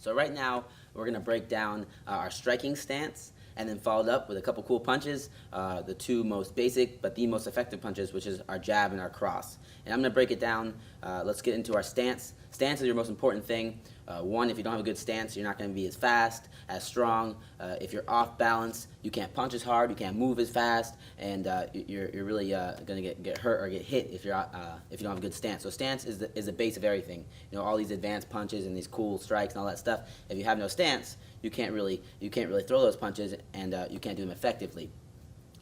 So right now, we're going to break down our striking stance and then followed up with a couple cool punches, the two most basic but the most effective punches, which is our jab and our cross. And I'm going to break it down. Let's get into our stance. Stance is your most important thing. One, if you don't have a good stance, you're not going to be as fast, as strong. If you're off balance, you can't punch as hard, you can't move as fast, and you're really going to get hurt or get hit if you don't have a good stance. So stance is the base of everything. You know, all these advanced punches and these cool strikes and all that stuff. If you have no stance, you can't really throw those punches, and you can't do them effectively.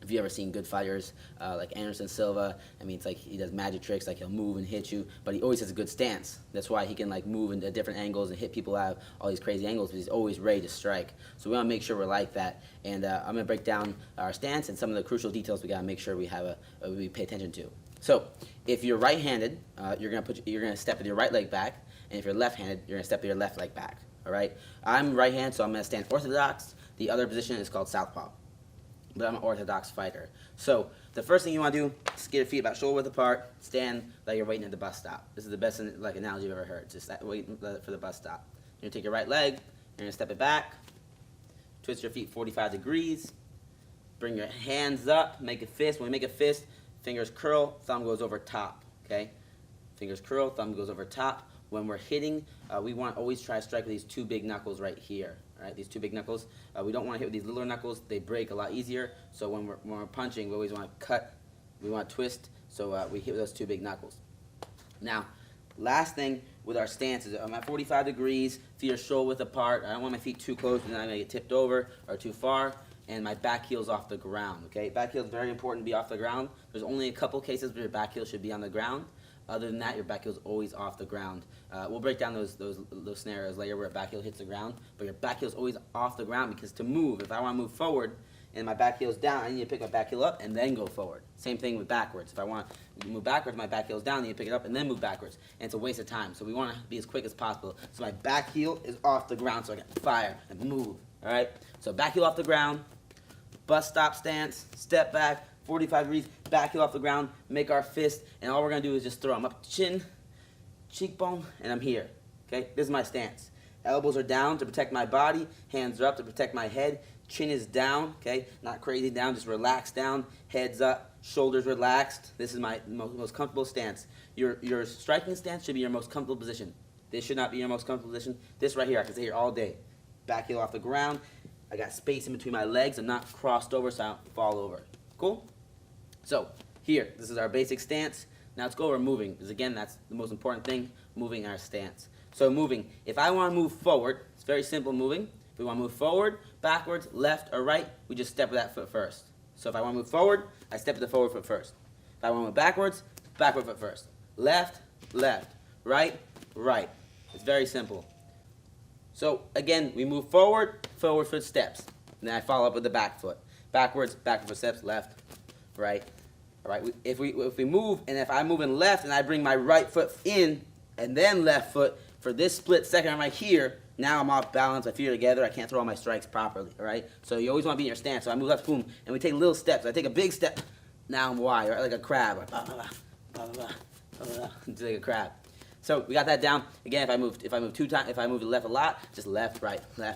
If you ever seen good fighters like Anderson Silva, I mean, it's like he does magic tricks, like he'll move and hit you, but he always has a good stance. That's why he can like move into different angles and hit people out of all these crazy angles, because he's always ready to strike. So we want to make sure we're like that. And I'm going to break down our stance and some of the crucial details we got to make sure we pay attention to. So if you're right-handed, you're going to step with your right leg back, and if you're left-handed, you're going to step with your left leg back. All right. I'm right-handed, so I'm going to stand orthodox. The other position is called southpaw. But I'm an orthodox fighter. So the first thing you want to do is get your feet about shoulder width apart, stand like you're waiting at the bus stop. This is the best analogy you've ever heard, just waiting for the bus stop. You're going to take your right leg, you're going to step it back, twist your feet 45 degrees, bring your hands up, make a fist. When we make a fist, fingers curl, thumb goes over top, okay? Fingers curl, thumb goes over top. When we're hitting, we want to always try to strike with these two big knuckles right here. Right, these two big knuckles. We don't want to hit with these littler knuckles. They break a lot easier. So when we're punching, we always want to cut. We want to twist. So we hit with those two big knuckles. Now, last thing with our stance is I'm at 45 degrees. Feet are shoulder width apart. I don't want my feet too close, because then I'm going to get tipped over or too far. And my back heel's off the ground. Okay, back heel is very important to be off the ground. There's only a couple cases where your back heel should be on the ground. Other than that, your back heel is always off the ground. We'll break down those scenarios later where a back heel hits the ground, but your back heel is always off the ground, because to move, if I want to move forward and my back heel is down, I need to pick my back heel up and then go forward. Same thing with backwards. If I want to move backwards, my back heel is down, I need to pick it up and then move backwards. And it's a waste of time. So we want to be as quick as possible. So my back heel is off the ground, so I can fire and move. All right? So back heel off the ground, bus stop stance, step back, 45 degrees, back heel off the ground, make our fist, and all we're going to do is just throw them up, chin, cheekbone, and I'm here. Okay, this is my stance. Elbows are down to protect my body, hands are up to protect my head, chin is down, okay, not crazy down, just relaxed down, heads up, shoulders relaxed. This is my most comfortable stance. Your striking stance should be your most comfortable position. This should not be your most comfortable position. This right here, I can stay here all day. Back heel off the ground, I got space in between my legs, I'm not crossed over so I don't fall over. Cool? So, here, this is our basic stance. Now let's go over moving, because again, that's the most important thing, moving our stance. So moving, if I want to move forward, it's very simple moving. If we want to move forward, backwards, left, or right, we just step with that foot first. So if I want to move forward, I step with the forward foot first. If I want to move backwards, backward foot first. Left, left, right, right. It's very simple. So again, we move forward, forward foot steps. And then I follow up with the back foot. Backwards, backward foot steps, left, right. All right. If we move, and if I'm moving left and I bring my right foot in and then left foot for this split second, I'm right here. Now I'm off balance. My feet are together. I can't throw all my strikes properly. All right. So you always want to be in your stance. So I move left, boom, and we take little steps. I take a big step. Now I'm wide, right, like a crab. Just like a crab. So we got that down. Again, if I move two times, if I move to the left a lot, just left, right, right,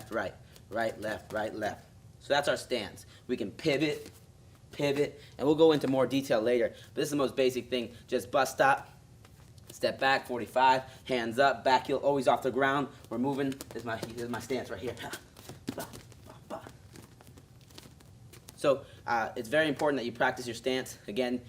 left, right, left. So that's our stance. We can pivot, and we'll go into more detail later. But this is the most basic thing. Just bus stop, step back, 45, hands up, back heel always off the ground. We're moving. This is my stance right here. So it's very important that you practice your stance. Again,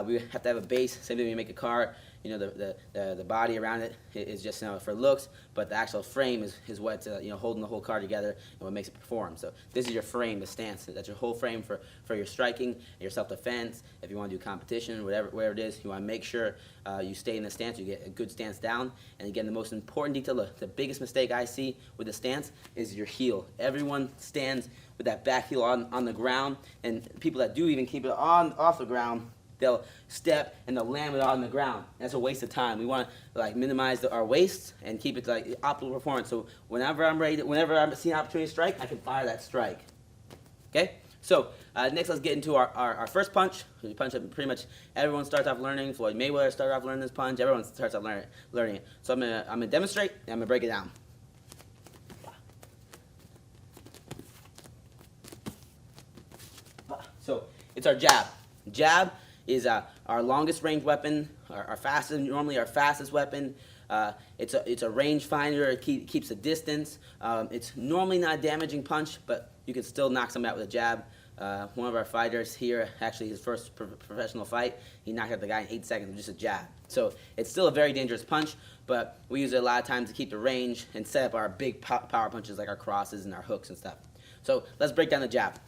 we have to have a base. Same thing when you make a car. You know, the body around it is just, you know, for looks, but the actual frame is what's holding the whole car together and what makes it perform. So this is your frame, the stance. That's your whole frame for your striking, your self-defense. If you want to do competition, whatever it is, you want to make sure you stay in the stance. You get a good stance down. And again, the most important detail, the biggest mistake I see with the stance is your heel. Everyone stands with that back heel on the ground, and people that do even keep it off the ground, they'll step and they'll land it on the ground. That's a waste of time. We want to like minimize our waste and keep it like optimal performance. So whenever I'm seeing an opportunity to strike, I can fire that strike. Okay. So next, let's get into our first punch. We punch it. Pretty much everyone starts off learning. Floyd Mayweather started off learning this punch. Everyone starts off learning it. So I'm gonna demonstrate and I'm gonna break it down. it's our jab. Jab is our longest range weapon, normally our fastest weapon. It's a range finder. It keeps the distance. It's normally not a damaging punch, but you can still knock somebody out with a jab. One of our fighters here, actually his first professional fight, he knocked out the guy in 8 seconds with just a jab. So it's still a very dangerous punch, but we use it a lot of times to keep the range and set up our big power punches like our crosses and our hooks and stuff. So let's break down the jab.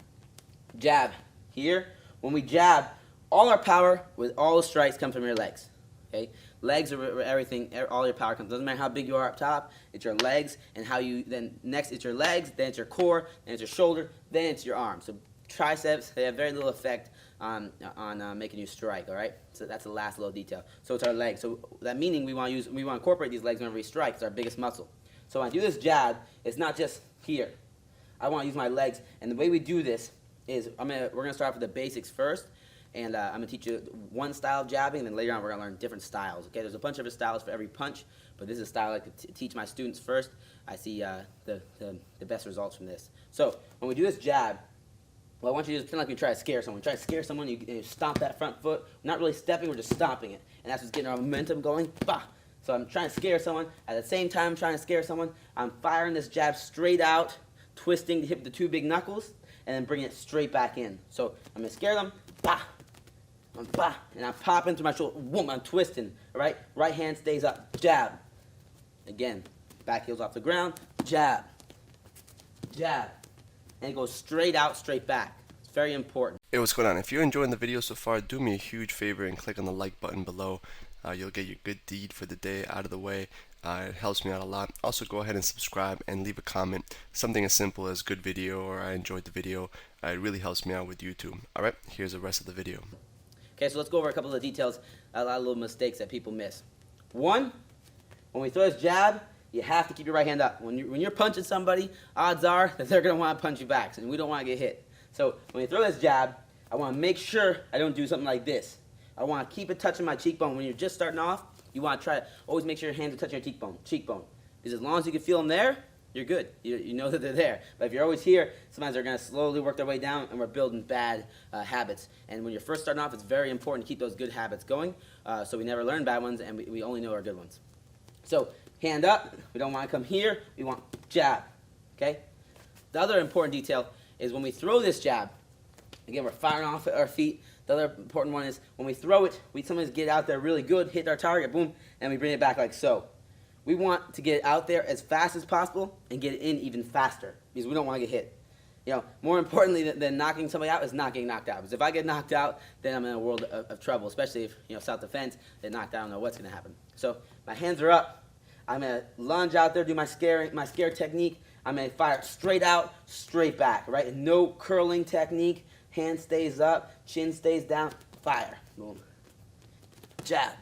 Jab here. When we jab, all our power with all the strikes come from your legs. Okay, legs are where everything, all your power comes. Doesn't matter how big you are up top. It's your legs, and how you then next it's your legs, then it's your core, then it's your shoulder, then it's your arms. So triceps, they have very little effect on making you strike. All right, so that's the last little detail. So it's our legs. So that meaning we want to incorporate these legs whenever we strike. It's our biggest muscle. So when I do this jab, it's not just here. I want to use my legs, and the way we do this is we're gonna start off with the basics first. And I'm going to teach you one style of jabbing, and then later on we're going to learn different styles. Okay, there's a bunch of different styles for every punch, but this is a style I like to teach my students first. I see the best results from this. So when we do this jab, what I want you to do is pretend like you try to scare someone. Try to scare someone, you stomp that front foot. We're not really stepping, we're just stomping it. And that's what's getting our momentum going. Bah! So I'm trying to scare someone. At the same time I'm trying to scare someone, I'm firing this jab straight out, twisting to hit the two big knuckles, and then bringing it straight back in. So I'm going to scare them. Bah! And I pop into my shoulder. Boom, I'm twisting. All right? Right hand stays up. Jab. Again. Back heel's off the ground. Jab. Jab. And it goes straight out, straight back. It's very important. Hey, what's going on? If you're enjoying the video so far, do me a huge favor and click on the like button below. You'll get your good deed for the day out of the way. It helps me out a lot. Also, go ahead and subscribe and leave a comment. Something as simple as good video or I enjoyed the video. It really helps me out with YouTube. Alright, here's the rest of the video. Okay, so let's go over a couple of details, a lot of little mistakes that people miss. One, when we throw this jab, you have to keep your right hand up. When you're punching somebody, odds are that they're going to want to punch you back, and we don't want to get hit. So when you throw this jab, I want to make sure I don't do something like this. I want to keep it touching my cheekbone. When you're just starting off, you want to try to always make sure your hands are touching your cheekbone. Because as long as you can feel them there, you're good. You know that they're there. But if you're always here, sometimes they're going to slowly work their way down, and we're building bad habits. And when you're first starting off, it's very important to keep those good habits going, so we never learn bad ones, and we only know our good ones. So hand up. We don't want to come here. We want jab. Okay? The other important detail is when we throw this jab, again, we're firing off at our feet. The other important one is when we throw it, we sometimes get out there really good, hit our target, boom, and we bring it back like so. We want to get it out there as fast as possible and get it in even faster because we don't want to get hit. You know, more importantly than knocking somebody out is not getting knocked out. Because if I get knocked out, then I'm in a world of trouble, especially if, self-defense, get knocked out, I don't know what's going to happen. So my hands are up. I'm going to lunge out there, do my scare technique. I'm going to fire straight out, straight back, right? No curling technique. Hand stays up, chin stays down, fire. Boom. Jab.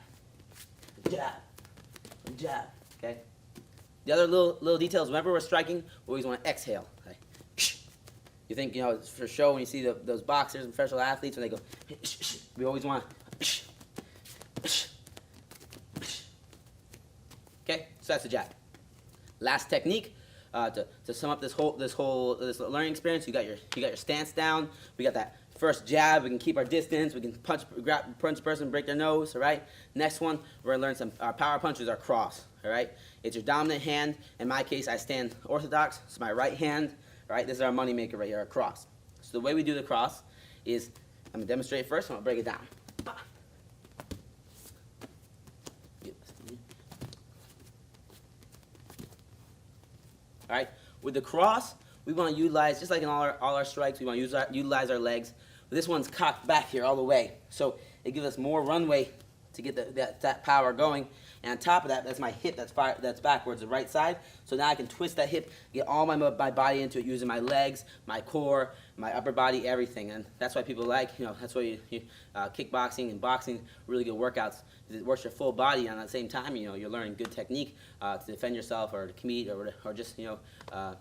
Jab. Jab. Okay. The other little details, whenever we're striking, we always want to exhale. Like, you think, it's for show when you see those boxers and professional athletes when they go, we always want to, okay, so that's the jab. Last technique, to sum up this learning experience, you got your stance down, we got that first jab, we can keep our distance, we can punch the person, break their nose, all right? Next one, we're going to learn our power punches, our cross, all right? It's your dominant hand. In my case, I stand orthodox, so my right hand, all right? This is our money maker right here, our cross. So the way we do the cross is, I'm going to demonstrate it first, and I'll break it down. All right, with the cross, we want to utilize, just like in all our strikes, we want to utilize our legs. But this one's cocked back here all the way, so it gives us more runway to get that power going. And on top of that, that's my hip that's backwards, the right side. So now I can twist that hip, get all my body into it using my legs, my core, my upper body, everything. And that's why people like, that's why kickboxing and boxing, really good workouts. It works your full body, and at the same time, you're learning good technique to defend yourself or to compete or just,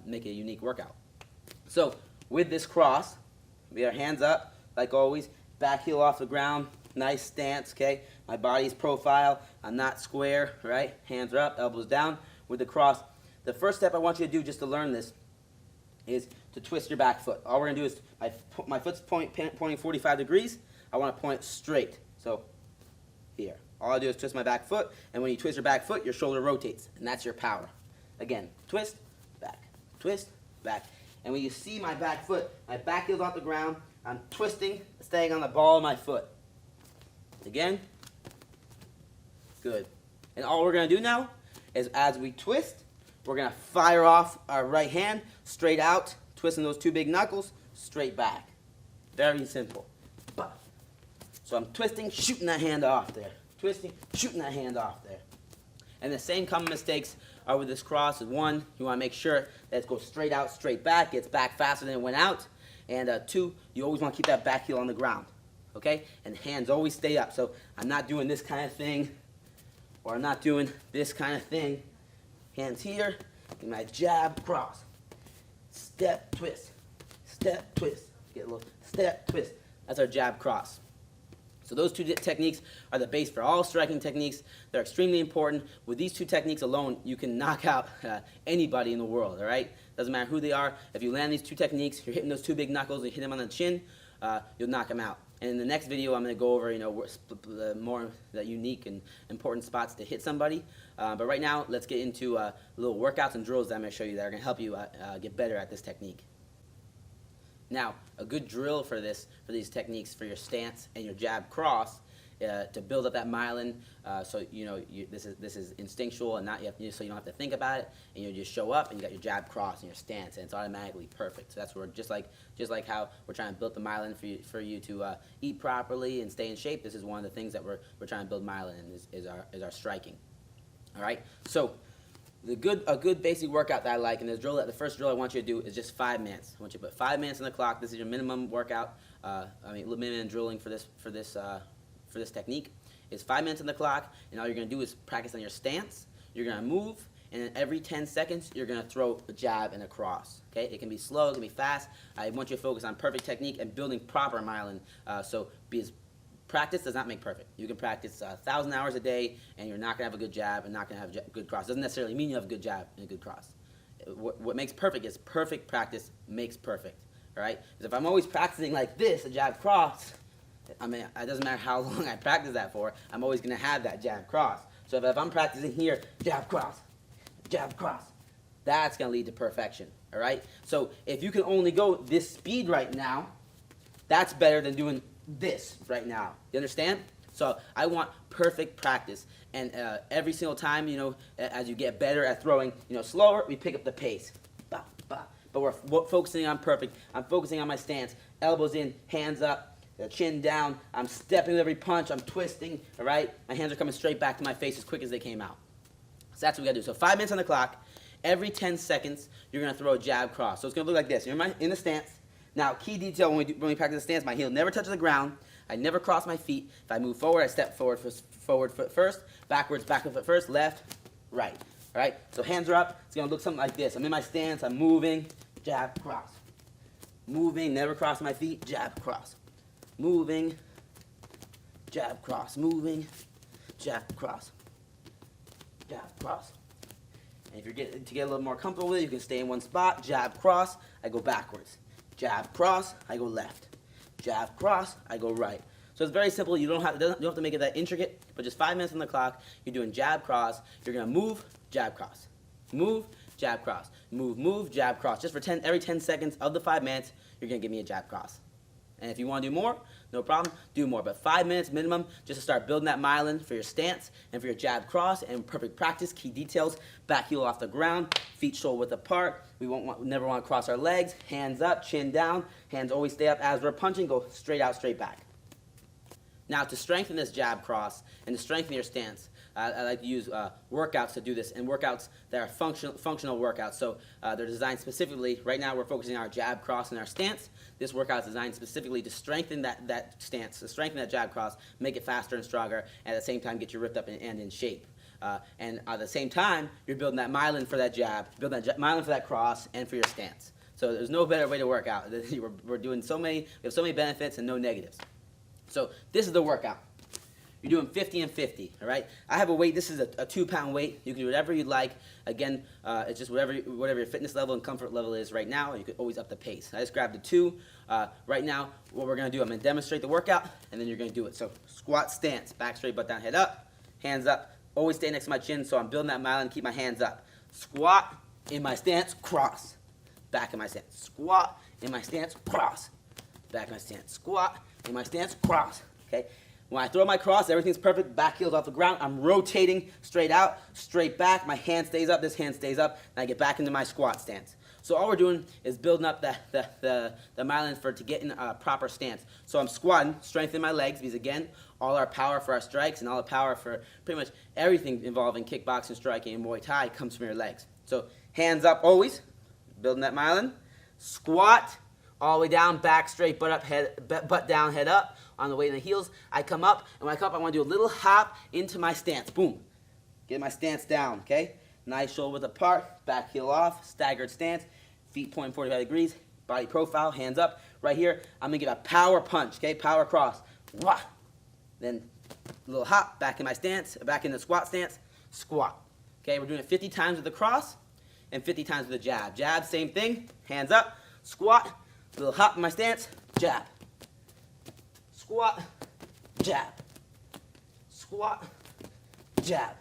make a unique workout. So with this cross, we have our hands up, like always, back heel off the ground, nice stance, okay? My body's profile, I'm not square, right? Hands are up, elbows down. With the cross, the first step I want you to do just to learn this is to twist your back foot. All we're going to do is, my foot's pointing 45 degrees. I want to point straight. So here. All I do is twist my back foot, and when you twist your back foot, your shoulder rotates, and that's your power. Again, twist, back. And when you see my back foot, my back heel's off the ground, I'm twisting, staying on the ball of my foot. Again, good. And all we're going to do now is as we twist, we're going to fire off our right hand, straight out, twisting those two big knuckles, straight back. Very simple. So I'm twisting, shooting that hand off there. Twisting, shooting that hand off there. And the same common mistakes are with this cross. One, you want to make sure that it goes straight out, straight back, gets back faster than it went out. And two, you always want to keep that back heel on the ground. Okay? And hands always stay up. So I'm not doing this kind of thing, or I'm not doing this kind of thing. Hands here, and my jab, cross. Step, twist. Step, twist. Get a little step, twist. That's our jab, cross. So those two techniques are the base for all striking techniques. They're extremely important. With these two techniques alone, you can knock out anybody in the world, all right? Doesn't matter who they are. If you land these two techniques, you're hitting those two big knuckles, you hit them on the chin, you'll knock them out. And in the next video, I'm going to go over, more the unique and important spots to hit somebody. But right now, let's get into little workouts and drills that I'm going to show you that are going to help you get better at this technique. Now, a good drill for these techniques, for your stance and your jab cross, to build up that myelin, so this is instinctual and so you don't have to think about it, and you just show up and you got your jab cross and your stance, and it's automatically perfect. So that's where just like how we're trying to build the myelin for you to eat properly and stay in shape. This is one of the things that we're trying to build myelin in is our striking. All right, so. A good basic workout that I like, and the first drill I want you to do is just 5 minutes. I want you to put 5 minutes on the clock. This is your minimum workout. Minimum drilling for this technique is 5 minutes on the clock, and all you're going to do is practice on your stance. You're going to move, and then every 10 seconds you're going to throw a jab and a cross. Okay, it can be slow, it can be fast. I want you to focus on perfect technique and building proper myelin. Practice does not make perfect. You can practice 1,000 hours a day, and you're not going to have a good jab and not going to have a good cross. Doesn't necessarily mean you have a good jab and a good cross. What makes perfect is perfect practice makes perfect. All right? Because if I'm always practicing like this, a jab cross, it doesn't matter how long I practice that for, I'm always going to have that jab cross. So if I'm practicing here, jab cross, that's going to lead to perfection. All right? So if you can only go this speed right now, that's better than doing this right now. You understand? So I want perfect practice, and every single time, as you get better at throwing, slower, we pick up the pace. Bah, bah. But we're focusing on perfect. I'm focusing on my stance. Elbows in, hands up, chin down. I'm stepping with every punch. I'm twisting. All right? My hands are coming straight back to my face as quick as they came out. So that's what we got to do. So 5 minutes on the clock. Every 10 seconds, you're going to throw a jab cross. So it's going to look like this. You're in the stance. Now, key detail when we practice the stance, my heel never touches the ground. I never cross my feet. If I move forward, I step forward foot first, backwards, backward foot first, left, right. All right? So hands are up. It's going to look something like this. I'm in my stance. I'm moving, jab, cross. Moving, never cross my feet, jab, cross. Moving, jab, cross. Moving, jab, cross. Jab, cross. And if you're to get a little more comfortable with it, you can stay in one spot, jab, cross, I go backwards. Jab, cross, I go left. Jab, cross, I go right. So it's very simple. You don't have to make it that intricate, but just 5 minutes on the clock. You're doing jab, cross. You're going to move, jab, cross. Move, jab, cross. Move, jab, cross. Just for every 10 seconds of the 5 minutes, you're going to give me a jab, cross. And if you want to do more, no problem, do more. But 5 minutes minimum just to start building that myelin for your stance and for your jab cross, and perfect practice. Key details: back heel off the ground, feet shoulder width apart. We never want to cross our legs. Hands up, chin down. Hands always stay up as we're punching. Go straight out, straight back. Now, to strengthen this jab cross and to strengthen your stance, I like to use workouts to do this, and workouts that are functional workouts. So they're designed specifically. Right now, we're focusing on our jab cross and our stance. This workout is designed specifically to strengthen that stance, to strengthen that jab cross, make it faster and stronger, and at the same time get you ripped up and in shape. And at the same time, you're building that myelin for that jab, building that myelin for that cross, and for your stance. So there's no better way to work out. We have so many benefits and no negatives. So this is the workout. you're doing 50 and 50, all right? I have a weight, this is a 2-pound weight. You can do whatever you'd like. Again, it's just whatever your fitness level and comfort level is right now. You can always up the pace. I just grabbed the 2. Right now, what we're gonna do, I'm gonna demonstrate the workout, and then you're gonna do it. So squat stance, back straight, butt down, head up, hands up. Always stay next to my chin, so I'm building that myelin, keep my hands up. Squat, in my stance, cross. Back in my stance, squat, in my stance, cross. Back in my stance, squat, in my stance, cross, okay? When I throw my cross, everything's perfect, back heel's off the ground, I'm rotating straight out, straight back, my hand stays up, this hand stays up, and I get back into my squat stance. So all we're doing is building up the myelin to get in a proper stance. So I'm squatting, strengthening my legs, because again, all our power for our strikes and all the power for pretty much everything involving kickboxing, striking, and Muay Thai comes from your legs. So hands up always, building that myelin, squat, all the way down, back straight, butt down, head up. On the way in the heels, I come up, and when I come up, I want to do a little hop into my stance. Boom. Get my stance down, okay? Nice shoulder width apart, back heel off, staggered stance, feet pointing 45 degrees, body profile, hands up. Right here, I'm going to give a power punch, okay? Power cross. Wah. Then a little hop, back in my stance, back in the squat stance, squat. Okay, we're doing it 50 times with the cross and 50 times with the jab. Jab, same thing, hands up, squat, little hop in my stance, jab. Squat, jab. Squat, jab.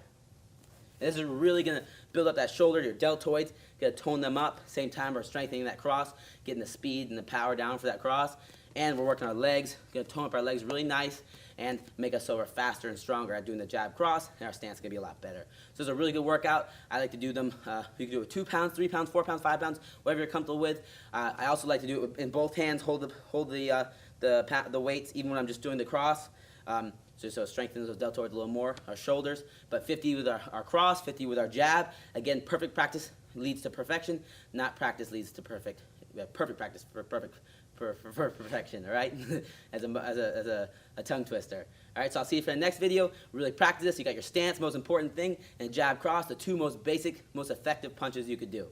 And this is really going to build up that shoulder, your deltoids, going to tone them up. Same time we're strengthening that cross, getting the speed and the power down for that cross. And we're working our legs, going to tone up our legs really nice and make us so we're faster and stronger at doing the jab cross, and our stance is going to be a lot better. So it's a really good workout. I like to do them, you can do it 2 pounds, 3 pounds, 4 pounds, 5 pounds, whatever you're comfortable with. I also like to do it in both hands, hold the weights even when I'm just doing the cross. So it strengthens those deltoids a little more, our shoulders. But 50 with our cross, 50 with our jab. Again, perfect practice leads to perfection, not practice leads to perfect. Perfect practice for perfection, all right? as a tongue twister. All right, so I'll see you for the next video. Really practice this. You got your stance, most important thing, and jab cross, the 2 most basic, most effective punches you could do.